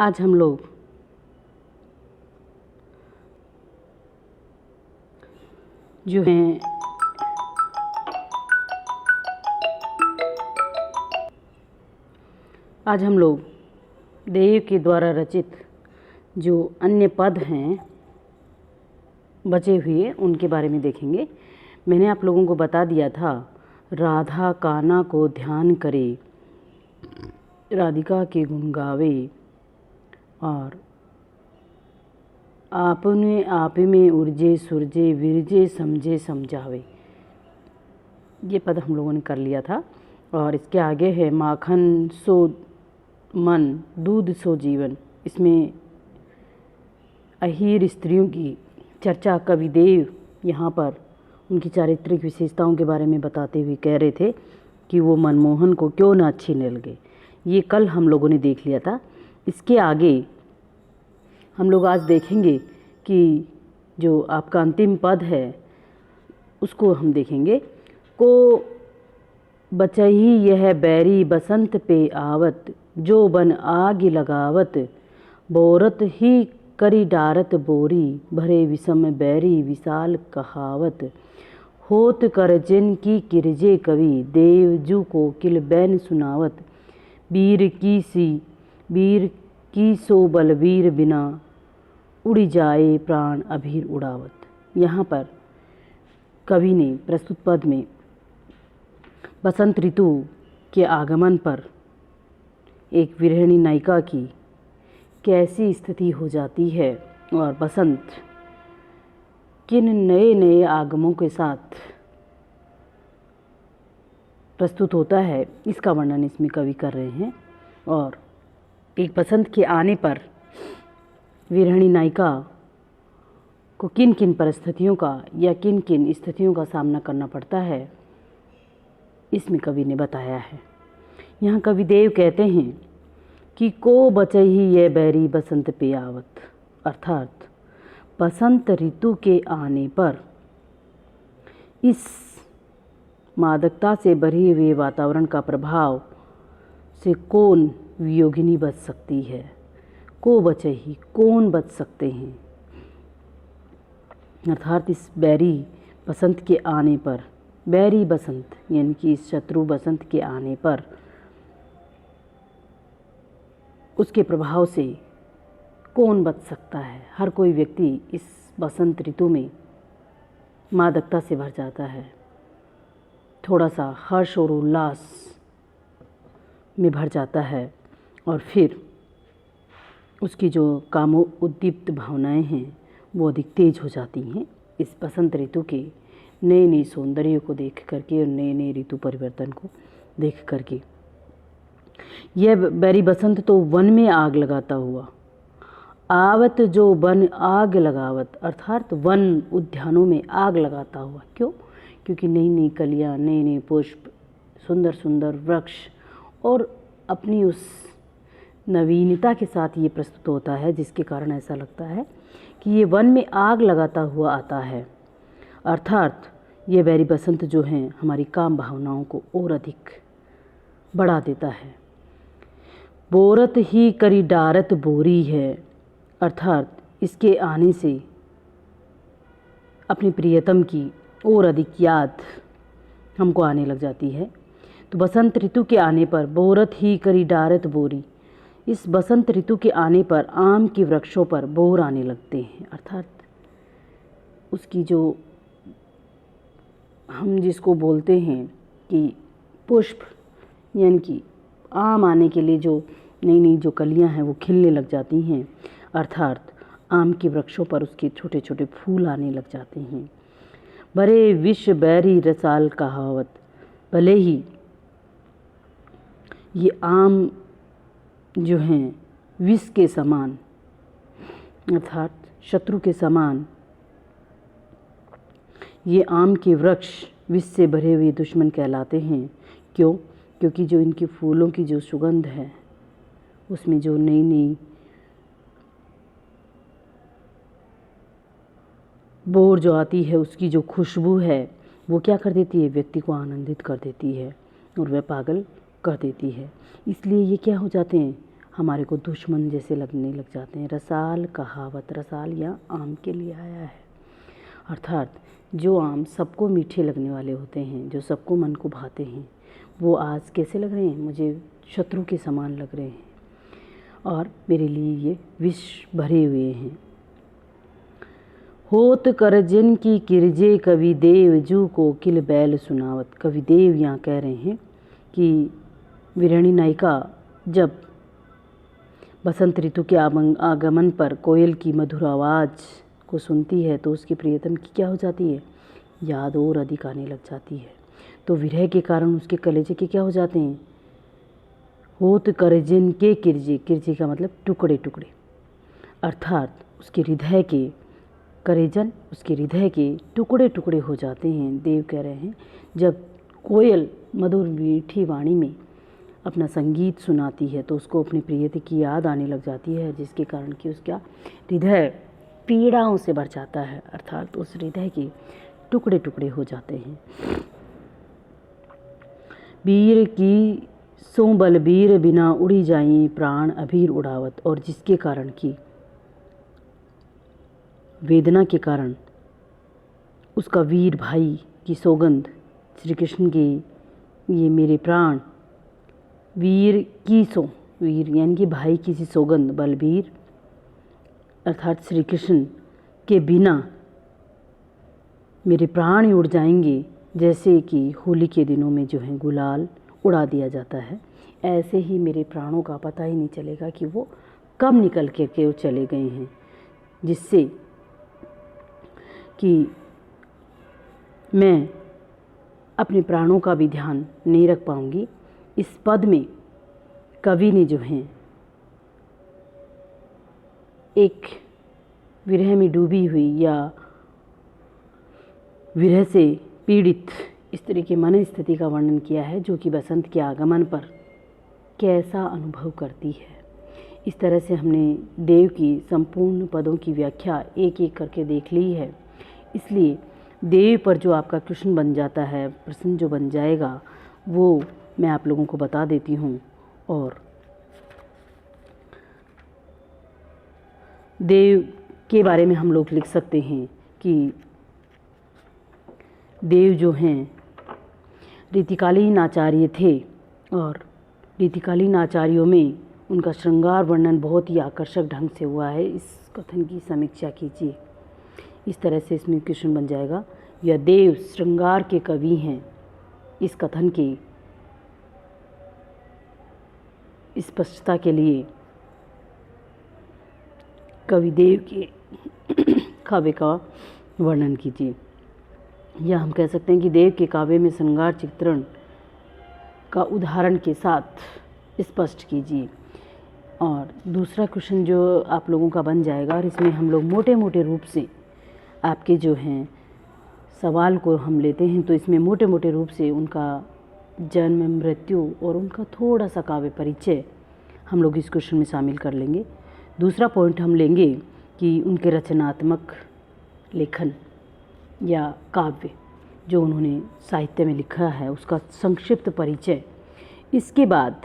आज हम लोग जो हैं आज हम लोग देव के द्वारा रचित जो अन्य पद हैं बचे हुए उनके बारे में देखेंगे। मैंने आप लोगों को बता दिया था, राधा कान्हा को ध्यान करे, राधिका के गुण गावे और आपने आप में उर्जे सुरजे विरजे समझे समझावे। ये पद हम लोगों ने कर लिया था। और इसके आगे है माखन सो मन दूध सो जीवन। इसमें अहीर स्त्रियों की चर्चा कविदेव यहाँ पर उनकी चारित्रिक विशेषताओं के बारे में बताते हुए कह रहे थे कि वो मनमोहन को क्यों ना अच्छी न लगे। ये कल हम लोगों ने देख लिया था। इसके आगे हम लोग आज देखेंगे कि जो आपका अंतिम पद है उसको हम देखेंगे। को बचही यह बैरी बसंत पे आवत, जो बन आग लगावत, बोरत ही करी डारत बोरी, भरे विषम बैरी विशाल कहावत, होत कर जिन की किरजे कवि, देव जू को किल बैन सुनावत, वीर की सो बलवीर बिना, उड़ी जाए प्राण अभीर उड़ावत। यहाँ पर कवि ने प्रस्तुत पद में बसंत ऋतु के आगमन पर एक विरहिणी नायिका की कैसी स्थिति हो जाती है और बसंत किन नए नए आगमों के साथ प्रस्तुत होता है, इसका वर्णन इसमें कवि कर रहे हैं। और एक बसंत के आने पर विरहिणी नायिका को किन किन परिस्थितियों का या किन किन स्थितियों का सामना करना पड़ता है, इसमें कवि ने बताया है। यहाँ कविदेव कहते हैं कि को बचही ये बैरी बसंत पे आवत, अर्थात बसंत ऋतु के आने पर इस मादकता से भरे हुए वातावरण का प्रभाव से कौन वियोगिनी बच सकती है। को बचही, कौन बच सकते हैं, अर्थात इस बैरी बसंत के आने पर, बैरी बसंत यानी कि इस शत्रु बसंत के आने पर उसके प्रभाव से कौन बच सकता है। हर कोई व्यक्ति इस बसंत ऋतु में मादकता से भर जाता है, थोड़ा सा हर्ष और उल्लास में भर जाता है और फिर उसकी जो कामो उद्दीप्त भावनाएं हैं वो अधिक तेज हो जाती हैं इस बसंत ऋतु के नए नए सौंदर्य को देख करके और नए नए ऋतु परिवर्तन को देख करके। यह बैरी बसंत तो वन में आग लगाता हुआ आवत, जो वन आग लगावत, अर्थात वन उद्यानों में आग लगाता हुआ। क्यों? क्योंकि नई नई कलियाँ, नए नए पुष्प, सुंदर सुंदर वृक्ष और अपनी उस नवीनता के साथ ये प्रस्तुत होता है, जिसके कारण ऐसा लगता है कि ये वन में आग लगाता हुआ आता है। अर्थात ये बैरी बसंत जो हैं हमारी काम भावनाओं को और अधिक बढ़ा देता है। बोरत ही करी डारत बोरी है, अर्थात इसके आने से अपनी प्रियतम की और अधिक याद हमको आने लग जाती है। तो बसंत ऋतु के आने पर बोरत ही करी डारत बोरी, इस बसंत ऋतु के आने पर आम के वृक्षों पर बोर आने लगते हैं, अर्थात उसकी जो हम जिसको बोलते हैं कि पुष्प यानी कि आम आने के लिए जो नई नई जो कलियां हैं वो खिलने लग जाती हैं, अर्थात आम के वृक्षों पर उसके छोटे छोटे फूल आने लग जाते हैं। भरे विश्व बैरी रसाल कहावत, भले ही ये आम जो हैं विष के समान, अर्थात शत्रु के समान, ये आम के वृक्ष विष से भरे हुए दुश्मन कहलाते हैं। क्यों? क्योंकि जो इनके फूलों की जो सुगंध है उसमें जो नई नई बोर जो आती है, उसकी जो खुशबू है वो क्या कर देती है, व्यक्ति को आनंदित कर देती है और वह पागल कर देती है। इसलिए ये क्या हो जाते हैं, हमारे को दुश्मन जैसे लगने लग जाते हैं। रसाल कहावत, रसाल या आम के लिए आया है, अर्थात जो आम सबको मीठे लगने वाले होते हैं, जो सबको मन को भाते हैं, वो आज कैसे लग रहे हैं, मुझे शत्रु के समान लग रहे हैं और मेरे लिए ये विष भरे हुए हैं। होत कर जिन की किरजे कवि देव जू को किल बैल सुनावत। कवि देव यहाँ कह रहे हैं कि वीरानी नायिका जब बसंत ऋतु के आगमन पर कोयल की मधुर आवाज़ को सुनती है तो उसके प्रियतम की क्या हो जाती है, याद और अधिक आने लग जाती है। तो विरह के कारण उसके कलेजे के क्या हो जाते हैं, होत कर जिन के किरजे, किरजे का मतलब टुकड़े टुकड़े, अर्थात उसके हृदय के करेजन, उसके हृदय के टुकड़े टुकड़े हो जाते हैं। देव कह रहे हैं जब कोयल मधुर मीठी वाणी में अपना संगीत सुनाती है तो उसको अपने प्रियति की याद आने लग जाती है, जिसके कारण कि उसका हृदय पीड़ाओं से भर जाता है, अर्थात उस हृदय के टुकड़े टुकड़े हो जाते हैं। वीर की सो बलबीर बिना उड़ी जाएं प्राण अभीर उड़ावत। और जिसके कारण कि वेदना के कारण उसका वीर भाई की सौगंध, श्री कृष्ण के ये मेरे प्राण, वीर की सो, वीर यानी कि भाई की सी सौगंध, बलबीर अर्थात श्री कृष्ण के बिना मेरे प्राण ही उड़ जाएंगे, जैसे कि होली के दिनों में जो है गुलाल उड़ा दिया जाता है, ऐसे ही मेरे प्राणों का पता ही नहीं चलेगा कि वो कब निकल के चले गए हैं, जिससे कि मैं अपने प्राणों का भी ध्यान नहीं रख पाऊंगी। इस पद में कवि ने जो है एक विरह में डूबी हुई या विरह से पीड़ित स्त्री की मन स्थिति का वर्णन किया है, जो कि बसंत के आगमन पर कैसा अनुभव करती है। इस तरह से हमने देव की संपूर्ण पदों की व्याख्या एक एक करके देख ली है। इसलिए देव पर जो आपका कृष्ण बन जाता है, प्रश्न जो बन जाएगा, वो मैं आप लोगों को बता देती हूँ। और देव के बारे में हम लोग लिख सकते हैं कि देव जो हैं रीतिकालीन आचार्य थे और रीतिकालीन आचार्यों में उनका श्रृंगार वर्णन बहुत ही आकर्षक ढंग से हुआ है। इस कथन की समीक्षा कीजिए। इस तरह से इसमें कृष्ण बन जाएगा, यह देव श्रृंगार के कवि हैं। इस कथन की स्पष्टता के लिए कवि देव के काव्य का वर्णन कीजिए, या हम कह सकते हैं कि देव के काव्य में श्रृंगार चित्रण का उदाहरण के साथ स्पष्ट कीजिए। और दूसरा क्वेश्चन जो आप लोगों का बन जाएगा, और इसमें हम लोग मोटे मोटे रूप से आपके जो हैं सवाल को हम लेते हैं, तो इसमें मोटे मोटे रूप से उनका जन्म, मृत्यु और उनका थोड़ा सा काव्य परिचय हम लोग इस क्वेश्चन में शामिल कर लेंगे। दूसरा पॉइंट हम लेंगे कि उनके रचनात्मक लेखन या काव्य जो उन्होंने साहित्य में लिखा है उसका संक्षिप्त परिचय। इसके बाद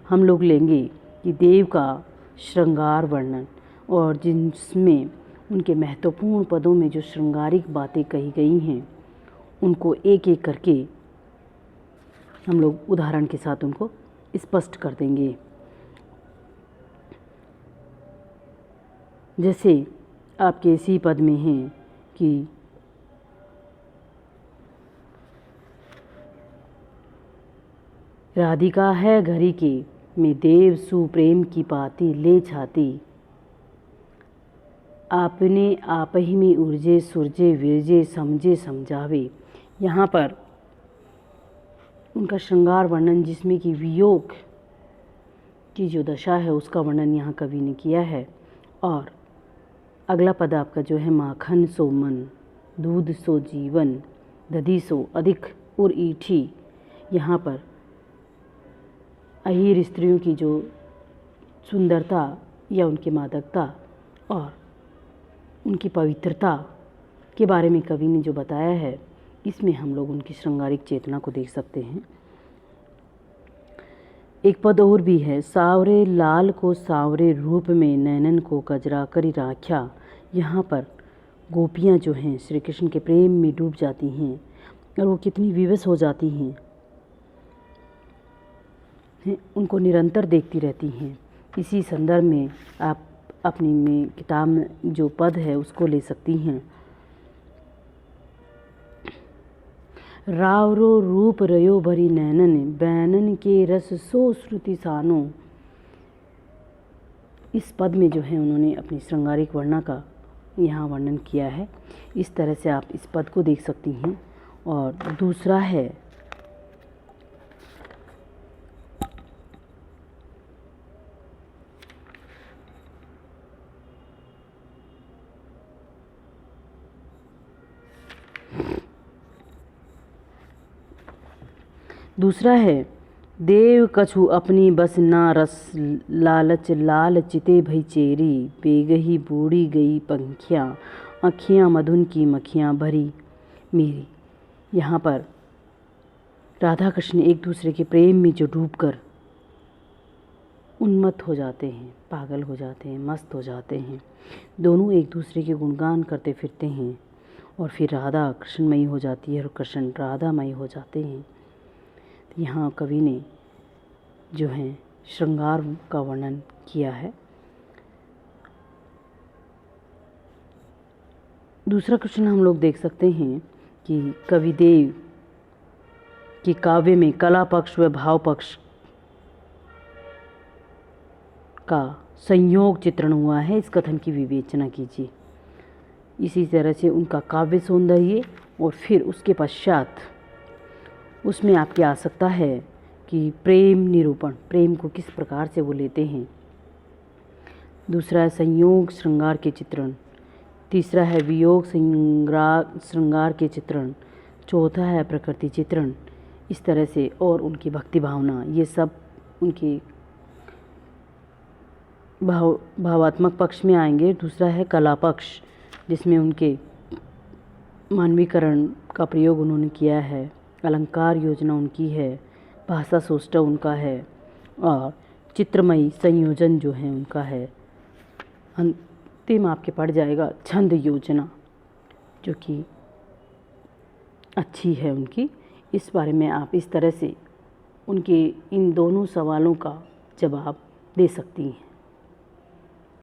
हम लोग लेंगे कि देव का श्रृंगार वर्णन, और जिसमें उनके महत्वपूर्ण पदों में जो श्रृंगारिक बातें कही गई हैं उनको एक एक करके हम लोग उदाहरण के साथ उनको स्पष्ट कर देंगे। जैसे आपके इसी पद में हैं कि राधिका है घरी के में देव सुप्रेम की पाती ले छाती, आपने आप ही में ऊर्जे सुरजे विरजे समझे समझावे। यहाँ पर उनका श्रृंगार वर्णन, जिसमें कि वियोग की जो दशा है उसका वर्णन यहाँ कवि ने किया है। और अगला पद आपका जो है, माखन सो मन दूध सो जीवन दधी सो अधिक और ईठी, यहाँ पर अहीर स्त्रियों की जो सुंदरता या उनकी मादकता और उनकी पवित्रता के बारे में कवि ने जो बताया है, इसमें हम लोग उनकी श्रृंगारिक चेतना को देख सकते हैं। एक पद और भी है, सावरे लाल को सावरे रूप में नैनन को कजरा करी राख्या। यहाँ पर गोपियाँ जो हैं श्री कृष्ण के प्रेम में डूब जाती हैं और वो कितनी विवश हो जाती हैं, उनको निरंतर देखती रहती हैं। इसी संदर्भ में आप अपनी में किताब में जो पद है उसको ले सकती हैं। रावरो रूप रयो भरी नैनन, बैनन के रस सो श्रुति सानो। इस पद में जो है उन्होंने अपनी श्रृंगारिक वर्णा का यहाँ वर्णन किया है। इस तरह से आप इस पद को देख सकती हैं। और दूसरा है देव कछु अपनी बस ना रस, लालच लाल चिते भई चेरी। बेगही बूढ़ी गई पंखियाँ, अखियाँ मधुन की मखियाँ भरी मेरी। यहाँ पर राधा कृष्ण एक दूसरे के प्रेम में जो डूबकर उन्मत्त हो जाते हैं, पागल हो जाते हैं, मस्त हो जाते हैं। दोनों एक दूसरे के गुणगान करते फिरते हैं और फिर राधा कृष्णमयी हो जाती है और कृष्ण राधामयी हो जाते हैं। यहाँ कवि ने जो है श्रृंगार का वर्णन किया है। दूसरा क्वेश्चन हम लोग देख सकते हैं कि कविदेव के काव्य में कला पक्ष व भाव पक्ष का संयोग चित्रण हुआ है। इस कथन की विवेचना कीजिए। इसी तरह से उनका काव्य सौंदर्य और फिर उसके पश्चात उसमें आपकी आ सकता है कि प्रेम निरूपण, प्रेम को किस प्रकार से वो लेते हैं। दूसरा है संयोग श्रृंगार के चित्रण। तीसरा है वियोग श्रृंगार के चित्रण। चौथा है प्रकृति चित्रण। इस तरह से और उनकी भक्ति भावना, ये सब उनके भावात्मक पक्ष में आएंगे। दूसरा है कला पक्ष, जिसमें उनके मानवीकरण का प्रयोग उन्होंने किया है, अलंकार योजना उनकी है, भाषा सोष्टव उनका है और चित्रमयी संयोजन जो है उनका है। अंतिम आपके पड़ जाएगा छंद योजना, जो कि अच्छी है उनकी। इस बारे में आप इस तरह से उनके इन दोनों सवालों का जवाब दे सकती हैं।